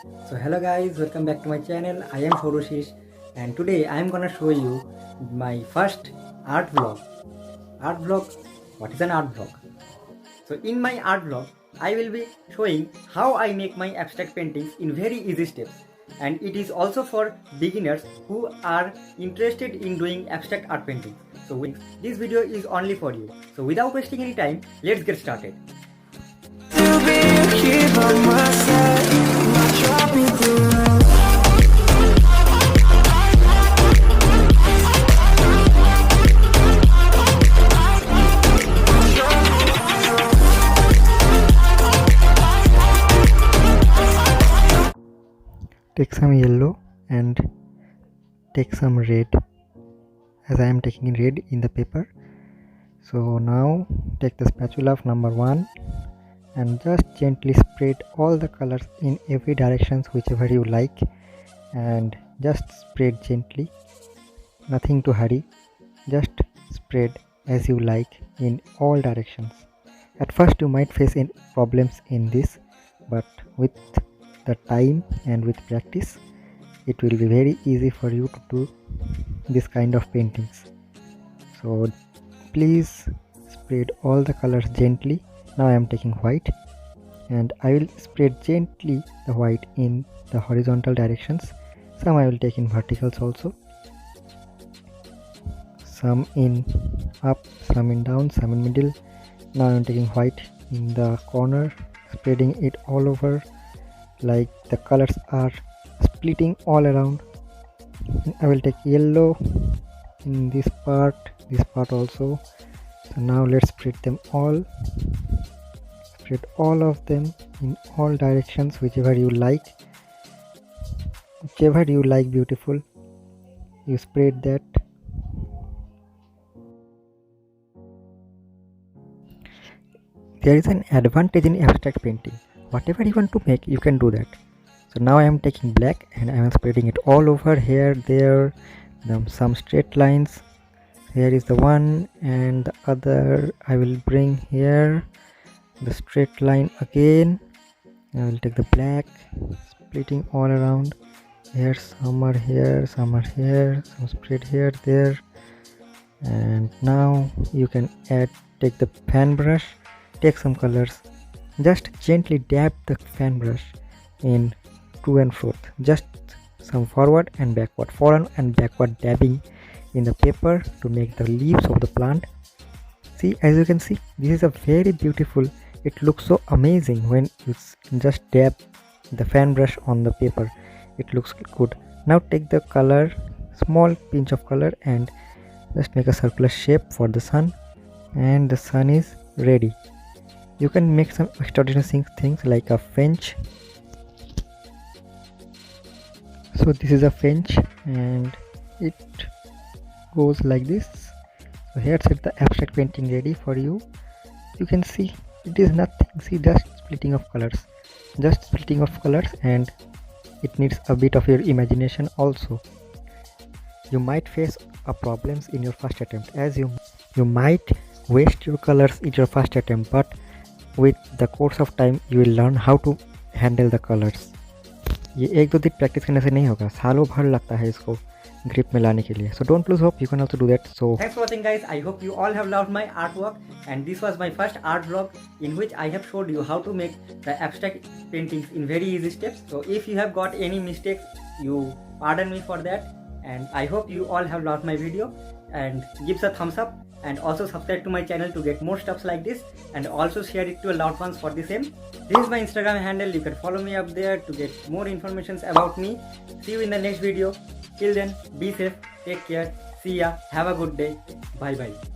So hello guys, welcome back to my channel. I am Soroshish and today I am gonna show you my first art vlog. Art vlog? What is an art vlog? So in my art vlog, I will be showing how I make my abstract paintings in very easy steps, and it is also for beginners who are interested in doing abstract art painting. So this video is only for you. So without wasting any time, let's get started. Take some yellow and take some red, as I am taking red in the paper. So now take the spatula of number 1 and just gently spread all the colors in every directions whichever you like, and just spread gently, nothing to hurry, just spread as you like in all directions. At first you might face any problems in this, but with the time and with practice it will be very easy for you to do this kind of paintings. So please spread all the colors gently. Now I am taking white and I will spread gently the white in the horizontal directions. Some I will take in verticals also, some in up, some in down, some in middle. Now I am taking white in the corner, spreading it all over like the colors are splitting all around. I will take yellow in this part also. So now let's spread them all, spread all of them in all directions whichever you like, beautiful, you spread that. There is an advantage in abstract painting. Whatever you want to make, you can do that. So now I am taking black and I am spreading it all over here, there, some straight lines. Here is the one and the other. I will bring here the straight line again. I will take the black, splitting all around. Here some are here, some are here, some spread here, there. And now you can take the fan brush, take some colors, just gently dab the fan brush in to and fro, just some forward and backward dabbing in the paper to make the leaves of the plant. See, as you can see, this is a very beautiful, it looks so amazing when you just dab the fan brush on the paper. It looks good. Now take the color, small pinch of color, and just make a circular shape for the sun, and the sun is ready. You can make some extraordinary things like a finch. So this is a finch and it goes like this. So here's the abstract painting ready for you. You can see it is nothing. See, just splitting of colors, and it needs a bit of your imagination also. You might face problems in your first attempt, as you might waste your colors in your first attempt, but with the course of time you will learn how to handle the colors. ये एक दो दिन practice करने से नहीं होगा, सालों भर लगता है इसको grip में लाने के लिए. So don't lose hope, you can also do that. So thanks for watching guys. I hope you all have loved my artwork, and this was my first art vlog in which I have showed you how to make the abstract paintings in very easy steps. So if you have got any mistakes, you pardon me for that, and I hope you all have loved my video, and give us a thumbs up and also subscribe to my channel to get more stuffs like this, and also share it to your loved ones for the same. This is my Instagram handle, you can follow me up there to get more information about me. See you in the next video. Till then, be safe, take care, see ya, have a good day, bye bye.